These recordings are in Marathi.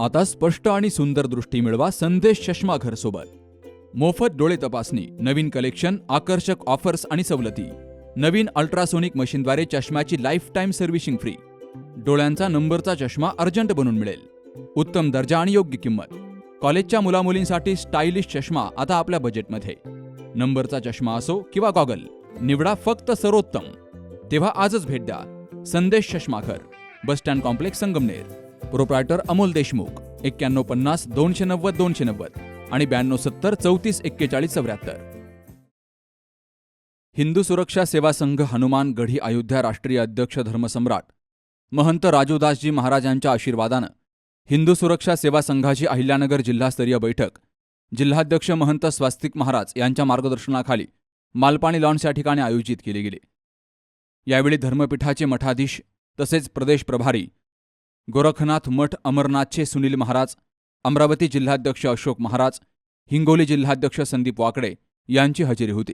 आता स्पष्ट आणि सुंदर दृष्टी मिळवा संदेश चष्मा घर सोबत. मोफत डोळे तपासणी, नवीन कलेक्शन, आकर्षक ऑफर्स आणि सवलती. नवीन अल्ट्रासोनिक मशीनद्वारे चष्म्याची लाईफ टाईम सर्व्हिसिंग फ्री. डोळ्यांचा नंबरचा चष्मा अर्जंट बनून मिळेल. उत्तम दर्जा आणि योग्य किंमत. कॉलेजच्या मुलामुलींसाठी स्टायलिश चष्मा आता आपल्या बजेटमध्ये. नंबरचा चष्मा असो किंवा गॉगल, निवडा फक्त सर्वोत्तम. तेव्हा आजच भेट द्या Sandesh Chashmaghar, bus stand complex, Sangamner. Proprietor Amol Deshmukh. 9150 290 290 आणि 9270 34 41 74. हिंदू सुरक्षा सेवा संघ हनुमान गढी अयोध्या राष्ट्रीय अध्यक्ष धर्मसम्राट महंत राजूदासजी महाराजांच्या आशीर्वादानं हिंदू सुरक्षा सेवा संघाची अहिल्यानगर जिल्हास्तरीय बैठक जिल्हाध्यक्ष महंत स्वास्तिक महाराज यांच्या मार्गदर्शनाखाली मालपाणी लॉन्स या ठिकाणी आयोजित केली गेली. यावेळी धर्मपीठाचे मठाधीश तसेच प्रदेश प्रभारी गोरखनाथ मठ अमरनाथचे सुनील महाराज, अमरावती जिल्हाध्यक्ष अशोक महाराज, हिंगोली जिल्हाध्यक्ष संदीप वाकडे यांची हजेरी होती.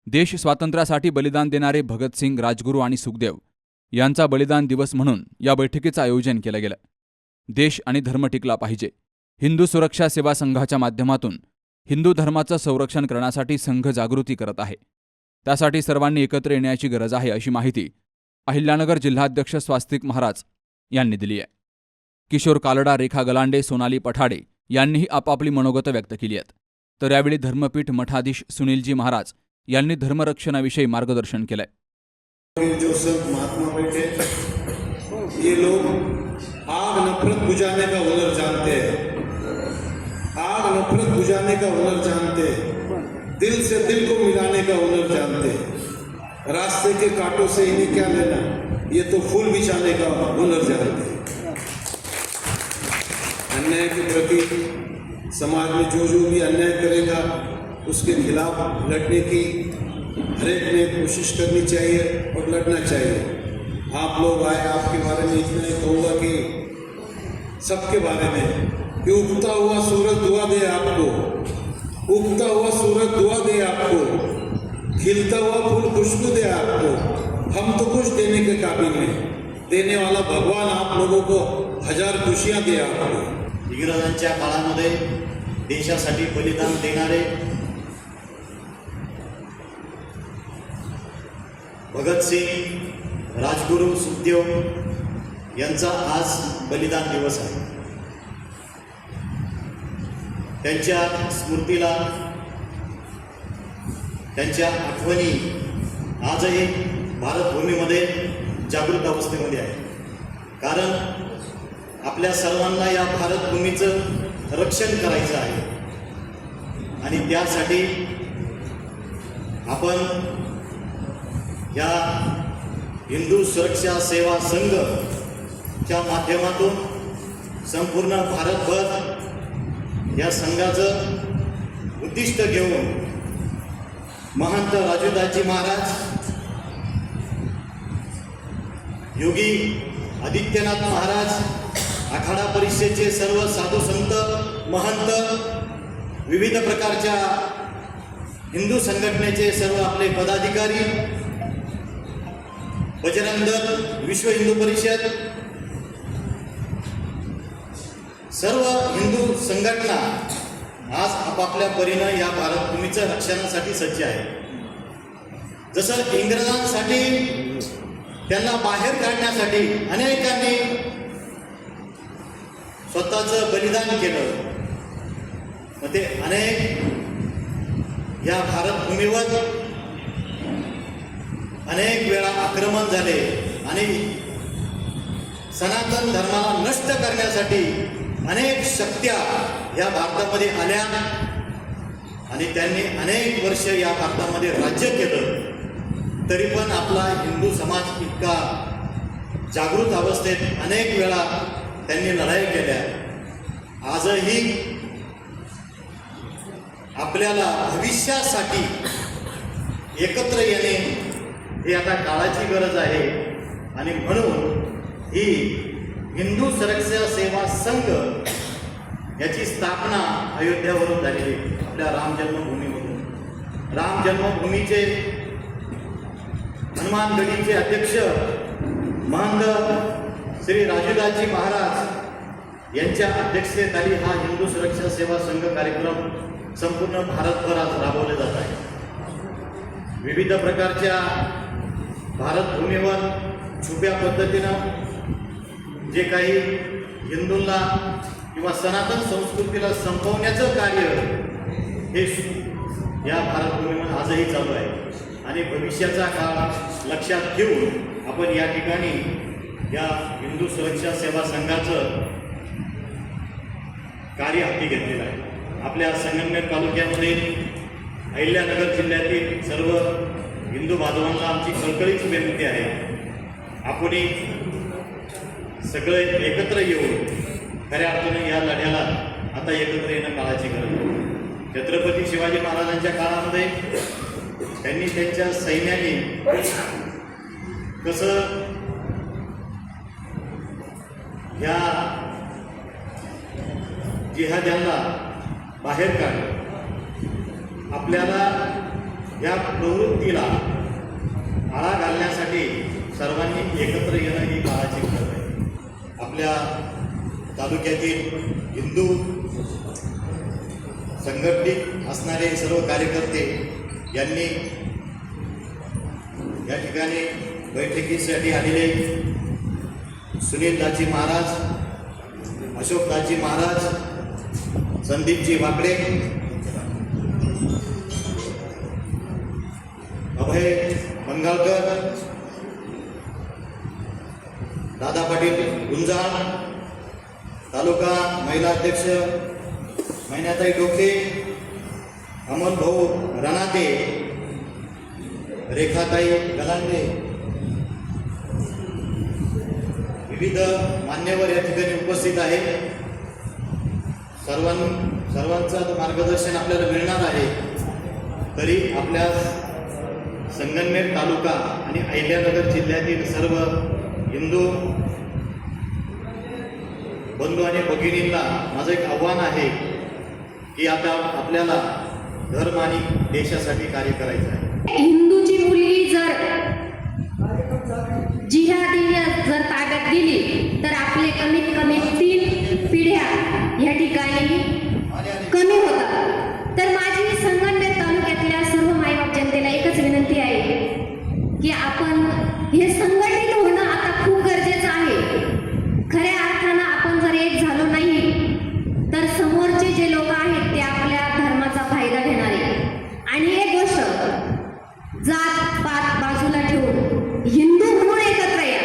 देश स्वातंत्र्यासाठी बलिदान देणारे भगतसिंग, राजगुरू आणि सुखदेव यांचा बलिदान दिवस म्हणून या बैठकीचं आयोजन केलं गेलं. देश आणि धर्म टिकला पाहिजे. हिंदू सुरक्षा सेवा संघाच्या माध्यमातून हिंदू धर्माचं संरक्षण करण्यासाठी संघ जागृती करत आहे. त्यासाठी सर्वांनी एकत्र येण्याची गरज आहे, अशी माहिती अहिल्यानगर जिल्हाध्यक्ष स्वास्तिक महाराज यांनी दिली आहे. किशोर कालडा, रेखा गलांडे, सोनाली पठाडे यांनीही आपापली मनोगत व्यक्त केली आहेत. तर यावेळी धर्मपीठ मठाधीश सुनीलजी महाराज यांनी धर्मरक्षणाविषयी मार्गदर्शन केलंय. जो संत महात्मा बैठे, ये लोग आग नफरत बुझाने का हुनर जानते हैं. आग नफरत बुझाने का हुनर जानते हैं. दिल से दिल को मिलाने का हुनर जानते हैं. रास्ते के कांटों से इन्हें क्या लेना, ये तो फूल बिछाने का हुनर जानते हैं. अन्याय के प्रति समाज में जो जो भी अन्याय करेगा उसके खिलाफ लड़ने की हर एक ने कोशिश करनी चाहिए और लड़ना चाहिए. आप लोग आए, आपके बारे में इतना ही कहूँगा कि सबके बारे में कि उगता हुआ सूरज दुआ दे आपको, उगता हुआ सूरज दुआ दे आपको, खिलता हुआ फूल खुशबू दे आपको. हम तो कुछ देने के काबिल नहीं, देने वाला भगवान आप लोगों को हजार खुशियाँ दे आपको. इंग्रजांच्या काळामध्ये देशासाठी बलिदान देणारे भगतसिंग, राजगुरू, सुखदेव यांचा आज बलिदान दिवस आहे. त्यांच्या स्मृतीला, त्यांच्या आठवणी आजही भारतभूमीमध्ये जागृत अवस्थेमध्ये आहे. कारण आपल्या सर्वांना या भारतभूमीचं रक्षण करायचं आहे आणि त्यासाठी आपण या हिंदू सुरक्षा सेवा संघच्या माध्यमातून संपूर्ण भारतभर या संघाचं उद्दिष्ट घेऊन महंत राजूदासजी महाराज, योगी आदित्यनाथ महाराज, आखाडा परिषदेचे सर्व साधू संत, महंत, विविध प्रकारच्या हिंदू संघटनेचे सर्व आपले पदाधिकारी, बजरंग दल, विश्व हिंदू परिषद, सर्व हिंदू संघटना आज आपापल्या परीनं या भारतभूमीच्या रक्षणासाठी सज्ज आहे. जसं इंग्रजांसाठी त्यांना बाहेर काढण्यासाठी अनेकांनी स्वतःचं बलिदान केलं, मग ते अनेक या भारतभूमीवर अनेक वेळा आक्रमण झाले आणि सनातन धर्माला नष्ट करण्यासाठी अनेक शक्त्या या भारतामध्ये आल्या आणि त्यांनी अनेक वर्ष या भारतामध्ये राज्य केलं. तरी पण आपला हिंदू समाज इतका जागृत अवस्थेत अनेक वेळा त्यांनी लढाई केल्या. आजही आपल्याला भविष्यासाठी एकत्र येणे ही आता काळाची गरज आहे आणि म्हणून ही हिंदू सुरक्षा सेवा संघ याची स्थापना अयोध्यावरून झालेली, आपल्या राम जन्मभूमीवरून. राम जन्मभूमीचे हनुमान गढीचे अध्यक्ष महंत श्री राजूदासजी महाराज यांच्या अध्यक्षतेखाली हा हिंदू सुरक्षा सेवा संघ कार्यक्रम संपूर्ण भारतभर आज राबवले जात आहे. विविध प्रकारच्या भारतभूमीवर छुप्या पद्धतीनं जे काही हिंदूंना किंवा सनातन संस्कृतीला संपवण्याचं कार्य हे या भारतभूमीवर आजही चालू आहे आणि भविष्याचा काळ लक्षात घेऊन आपण या ठिकाणी या हिंदू सुरक्षा सेवा संघाचं कार्य हाती घेतलेलं आहे. आपल्या संगमनेर तालुक्यामध्ये अहिल्यानगर जिल्ह्यातील सर्व हिंदू बांधवांना आमची कळकळीची विनंती आहे, आपण सगळे एकत्र येऊन खऱ्या अर्थाने या लढ्याला आता एकत्र येणं काळाची गरज आहे. छत्रपती शिवाजी महाराजांच्या काळामध्ये त्यांनी त्यांच्या सैन्याने कसं या जिहाद्यांना बाहेर काढलं, आपल्याला या प्रवृत्तीला आळा घालण्यासाठी सर्वांनी एकत्र येणं ही काळाची गरज आहे. आपल्या तालुक्यातील हिंदू संघटित असणारे सर्व कार्यकर्ते यांनी या ठिकाणी बैठकीसाठी आलेले सुनीलदाजी महाराज, अशोकदाजी महाराज, संदीपजी वाकडे, अभय मंगळकर, दादा पाटील गुंजाळ, तालुका महिला अध्यक्ष मैनाताई डोके, अमोल भाऊ रणाते, रेखाताई गलांडे, विविध मान्यवर या ठिकाणी उपस्थित आहेत. सर्वांचं मार्गदर्शन आपल्याला मिळणार आहे. तरी आपल्या संगमनेर तालुका आणि अहिल्यानगर जिल्ह्यातील सर्व हिंदू बंधू आणि भगिनींना माझं एक आव्हान आहे की आता आपल्याला धर्म आणि देशासाठी कार्य करायचं आहे. हिंदूची मुलगी जर जिहादी जर ताब्यात गेली तर आपले कमीत कमी 3 पिढ्या या ठिकाणी कमी होतात. तर माझी संगमनेर तालुक्यातल्या सर्व मायबाप जनतेला एकच विनंती आहे की आपण हे संघटित होणं आता खूप गरजेचं आहे. खऱ्या अर्थानं आपण जर एक झालो नाही तर समोरचे जे लोक आहेत ते आपल्या धर्माचा फायदा घेणार आहे. आणि एक गोष्ट, जात पात बाजूला ठेवून हिंदू म्हणून एकत्र या.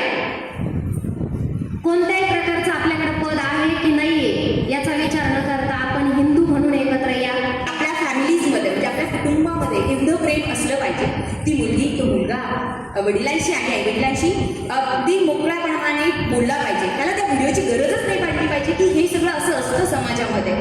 कोणत्याही प्रकारचं आपल्याकडे पद आहे की नाहीये याचा विचार न करता आपण हिंदू म्हणून एकत्र या. आपल्या फॅमिलीजमध्ये म्हणजे आपल्या कुटुंबामध्ये एवढं प्रेम असलं पाहिजे. ती मुलगी तो मुलगा वडिलांशी आणि आईवडिलांशी अगदी मोकळ्यापणाने बोलला पाहिजे. त्याला त्या व्हिडिओची गरजच नाही पडली पाहिजे की हे सगळं असं असतं समाजामध्ये.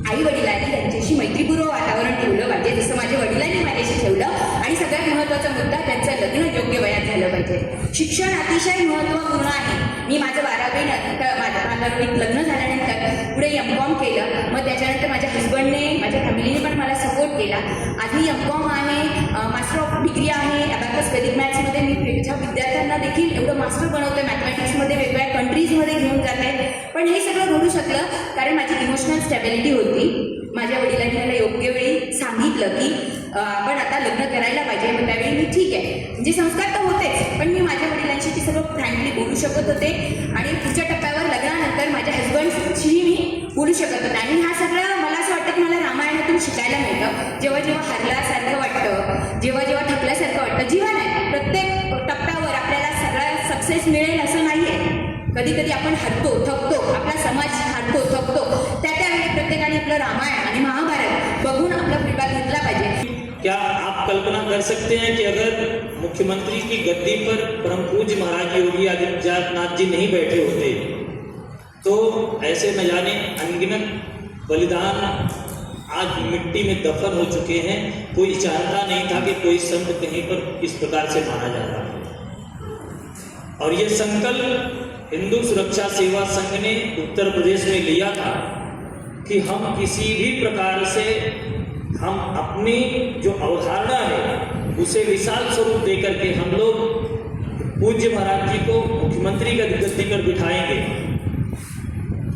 आई वडिलांनी त्यांच्याशी मैत्रीपूर्व वातावरण ठेवलं पाहिजे, जसं माझ्या वडिलांनी माझ्याशी ठेवलं. आणि सगळ्यात महत्त्वाचा मुद्दा, त्यांचं लग्न योग्य वयात झालं पाहिजे. शिक्षण अतिशय महत्त्वपूर्ण आहे. मी माझं 12वी नंतर लग्न झाल्यानंतर पुढे M.Com केलं. मग त्याच्यानंतर माझ्या हस्बंडने, माझ्या फॅमिलीने पण मला सपोर्ट केला. आधी M.Com आहे, मास्टर ऑफ डिग्री आहे अबॅकस वैदिक मॅथ्समध्ये. मी त्याच्या विद्यार्थ्यांना देखील एवढं मास्टर बनवतोय मॅथमॅटिक्समध्ये, वेगवेगळ्या कंट्रीजमध्ये घेऊन जात आहे. पण हे सगळं घडू शकलं कारण माझी इमोशनल स्टॅबिलिटी होती. माझ्या वडिलांनी मला योग्य वेळी सांगितलं की आपण आता लग्न करायला पाहिजे. मग त्यावेळी मी ठीक आहे, म्हणजे संस्कार तर होतेच, पण मी माझ्या वडिलांशी ती सगळं फ्रँकली बोलू शकत होते. आणि पुढच्या टप्प्यावर लग्नानंतर माझ्या हस्बंडशीही मी बोलू शकत होते. आणि हा सगळं मला असं वाटतं की मला रामायणातून शिकायला मिळतं. जेव्हा जेव्हा हरल्यासारखं वाटतं, जेव्हा जेव्हा थकल्यासारखं वाटतं, जीवन आहे, प्रत्येक टप्प्यावर आपल्याला सगळा सक्सेस मिळेल असं नाही आहे. कधी कधी आपण हरतो, थकतो, आपला समाज हरतो, थकतो. त्यावेळी प्रत्येकाने आपलं रामायण आणि महाभारत बघून आपला फीडबॅक घेतला पाहिजे. क्या आप कल्पना कर सकते हैं कि अगर मुख्यमंत्री की गद्दी पर परम पूज्य महाराज योगी आदित्यनाथ जी नहीं बैठे होते तो ऐसे न जाने अनगिनत बलिदान आज मिट्टी में दफन हो चुके हैं. कोई जानता नहीं था कि कोई संत कहीं पर इस प्रकार से मारा जाता है. और ये संकल्प हिंदू सुरक्षा सेवा संघ ने उत्तर प्रदेश में लिया था कि हम किसी भी प्रकार से हम अपनी जो अवधारणा है उसे विशाल स्वरूप देकर के हम लोग पूज्य महाराज जी को मुख्यमंत्री का गद्दी पर बिठाएंगे.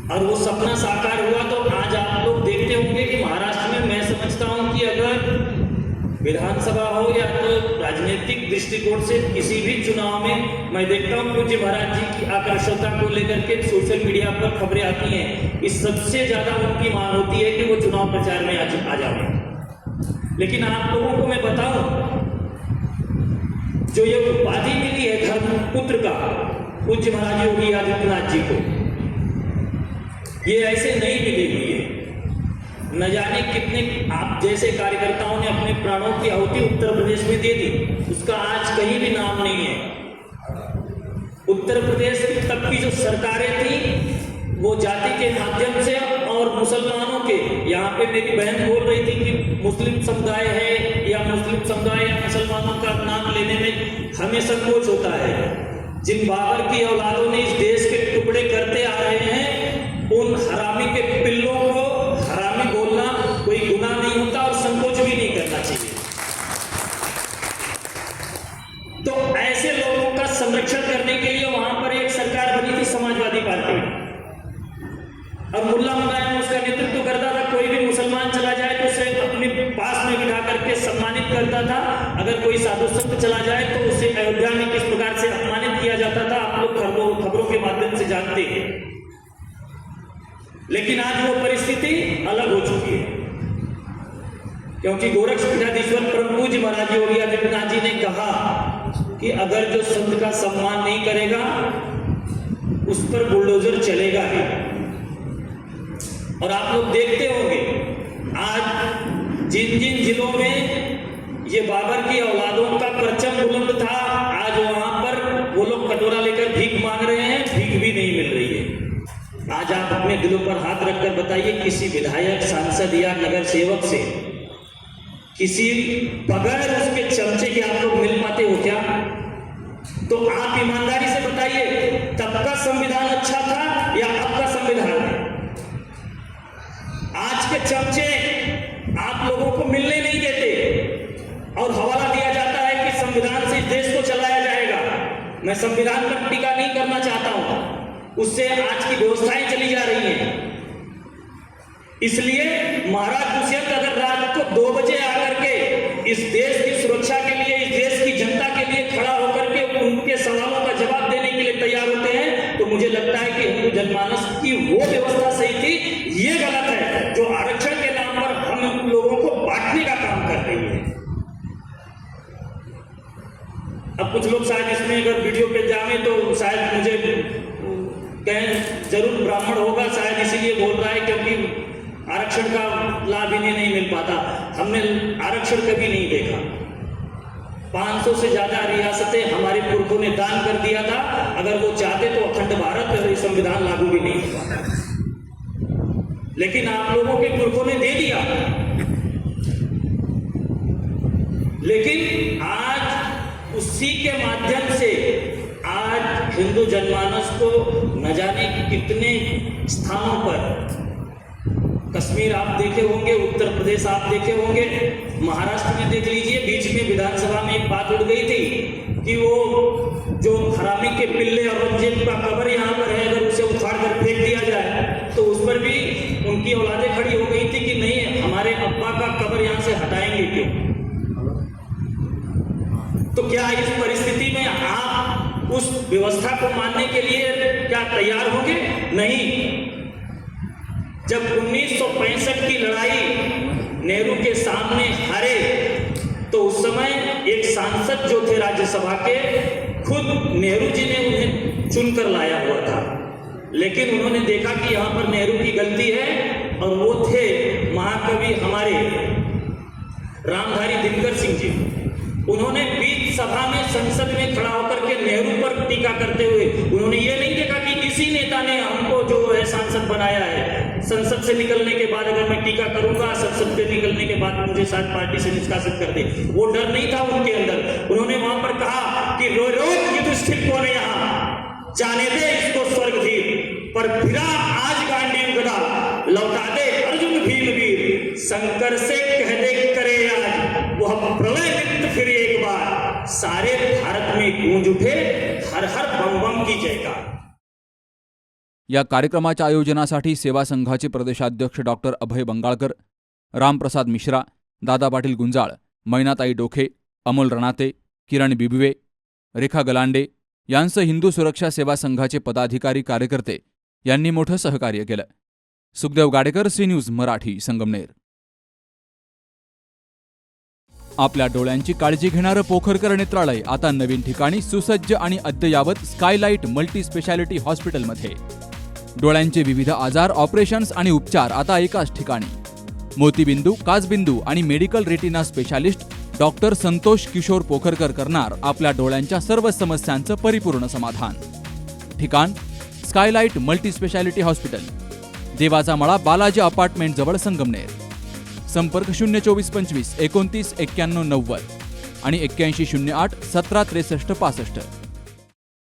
और वो सपना साकार हुआ। तो आज आप लोग देखते होंगे कि महाराष्ट्र में मैं समझता हूं कि अगर विधानसभा हो या तो राजनीतिक दृष्टिकोण से किसी भी चुनाव में मैं देखता हूं पूज्य महाराज जी की आकर्षकता को लेकर के सोशल मीडिया पर खबरें आती हैं, इस सबसे ज्यादा उनकी मांग होती है कि वो चुनाव प्रचार में आ जाए। लेकिन आप लोगों को मैं बताऊं, जो ये उपाधि मिली है धर्मपुत्र का पूज्य महाराज योगी आदित्यनाथ जी को, ये ऐसे नहीं मिली हुई है। न जाने कितने आप जैसे कार्यकर्ताओं ने अपने प्राणों की आहुति उत्तर प्रदेश में दे दी, उसका आज कहीं भी नाम नहीं है। उत्तर प्रदेश की तब की जो सरकारें थी वो जाति के माध्यम से और मुसलमानों के, यहाँ पे मेरी बहन बोल रही थी कि मुस्लिम समुदाय है या मुस्लिम समुदाय या मुसलमानों का नाम लेने में हमें संकोच होता है। जिन बाबर की औलादों ने इस देश के टुकड़े करते आ रहे हैं, उन हरामी के पिल्लों को हरामी बोलना कोई गुनाह नहीं होता और संकोच भी नहीं करना चाहिए। तो ऐसे लोगों का संरक्षण करने के लिए वहां पर एक सरकार बनी थी समाजवादी पार्टी, और मुल्ला मुलायम उसका नेतृत्व करता था। कोई भी मुसलमान चला जाए तो उसे अपने पास में बिठा करके सम्मानित करता था। अगर कोई साधु संत चला जाए तो उसे अयोध्या में किस प्रकार से अपमानित किया जाता था आप लोग खबरों के माध्यम से जानते हैं। लेकिन आज वो परिस्थिति अलग हो चुकी है, क्योंकि गोरक्षपीठाधीश्वर परम पूज्य महाराज योगी आदित्यनाथ जी ने कहा कि अगर जो संत का सम्मान नहीं करेगा उस पर बुलडोजर चलेगा ही। और आप लोग देखते होंगे आज जिन जिन जिलों में ये बाबर की औलादों का परचम बुलंद था, आज वहां पर वो लोग कटोरा लेकर भीख मांग रहे हैं, भीख भी नहीं मिल रही है। आज आप अपने दिलों पर हाथ रखकर बताइए, किसी विधायक, सांसद या नगर सेवक से किसी बगैर उसके चमचे के आप लोग मिल पाते हो क्या? तो आप ईमानदारी से बताइए, तब का संविधान अच्छा था या अब का संविधान? आज के चमचे आप लोगों को मिलने नहीं देते और हवाला दिया जाता है कि संविधान से इस देश को चलाया जाएगा। मैं संविधान पर टीका नहीं करना चाहता हूं, उससे आज की व्यवस्थाएं चली जा रही हैं। इसलिए महाराज दुष्यंत अगर रात को 2 बजे आकर के इस देश की सुरक्षा के लिए, इस देश की जनता के लिए खड़ा होकर के उनके सवालों का जवाब देने के लिए तैयार होते हैं, तो मुझे लगता है कि हिंदू जनमानस की वो व्यवस्था सही थी। ये गलत है जो आरक्षण के नाम पर हम लोगों को बांटने का काम कर रही है। अब कुछ लोग शायद इसमें अगर वीडियो पे जामे तो शायद मुझे कहें जरूर ब्राह्मण होगा, शायद इसीलिए बोल रहा है क्योंकि आरक्षण का लाभ इन्हें नहीं मिल पाता। हमने आरक्षण कभी नहीं देखा। 500 से ज्यादा रियासतें हमारे पुरखों ने दान कर दिया था। अगर वो चाहते तो अखंड भारत और संविधान लागू भी नहीं हुआ, लेकिन आप लोगों के पुरखों ने दे दिया। लेकिन आज उसी के माध्यम से आज हिंदू जनमानस को न जाने कितने स्थानों पर, कश्मीर आप देखे होंगे, उत्तर प्रदेश आप देखे होंगे, महाराष्ट्र में देख लीजिए, बीच में विधानसभा में एक बात उठ गई थी कि वो जो हरामी के पिल्ले औरंगजेब का कब्र यहाँ पर है, अगर उसे उखाड़ कर फेंक दिया जाए तो उस पर भी उनकी औलादें खड़ी हो गई थी कि नहीं, हमारे अब्बा का कब्र यहाँ से हटाएंगे क्यों? तो क्या इस परिस्थिति में आप उस व्यवस्था को मानने के लिए क्या तैयार होंगे? नहीं। जब 1965 की लड़ाई नेहरू के सामने हारे तो उस समय एक सांसद जो थे राज्यसभा के, खुद नेहरू जी ने उन्हें चुनकर लाया हुआ था। लेकिन उन्होंने देखा कि यहाँ पर नेहरू की गलती है, और वो थे महाकवि हमारे रामधारी दिनकर सिंह जी। उन्होंने बीच सभा में, संसद में खड़ा होकर के नेहरू पर टीका करते हुए उन्होंने ये नहीं देखा कि किसी नेता ने हमको जो है सांसद बनाया है, संसद से निकलने के बाद अगर मैं टीका करूंगा, संसद से निकलने के बाद मुझे शायद पार्टी से निष्कासित कर दे, वो डर नहीं था उनके अंदर। उन्होंने वहां पर कहा कि रोज युधिष्ठिर कौन है यहाँ, जाने दे इसको स्वर्गधीर, पर फिरा आज गांडीव गदा, लौटा दे अर्जुन भीम वीर, शंकर से कह दे करे आज वह प्रलय लिप्त फिर एक बार, सारे भारत में गूंज उठे हर हर बम बम की जयकार। या कार्यक्रमाच्या आयोजनासाठी सेवा संघाचे प्रदेशाध्यक्ष डॉक्टर अभय बंगाळकर, रामप्रसाद मिश्रा, दादा पाटील गुंजाळ, मैनाताई डोखे, अमोल रणाते, किरण बिबवे, रेखा गलांडे यांसह हिंदू सुरक्षा सेवा संघाचे पदाधिकारी कार्यकर्ते यांनी मोठं सहकार्य केलं. Sukhdev Gadekar, C News Marathi, Sangamner. आपल्या डोळ्यांची काळजी घेणारं पोखरकर नेत्रालय आता नवीन ठिकाणी सुसज्ज आणि अद्ययावत स्कायलाइट मल्टी स्पेशालिटी हॉस्पिटलमध्ये. डोळ्यांचे विविध आजार, ऑपरेशन्स आणि उपचार आता एकाच ठिकाणी. मोतीबिंदू, काचबिंदू आणि medical retina specialist doctor Santosh Kishor Pokharkar करणार आपल्या डोळ्यांच्या सर्व समस्यांचं परिपूर्ण समाधान. ठिकाण स्कायलाइट मल्टी स्पेशालिटी हॉस्पिटल, देवाचा मळा, बालाजी अपार्टमेंट जवळ, संगमनेर. संपर्क 02425 29 91 90 आणि 8108 17 63 65.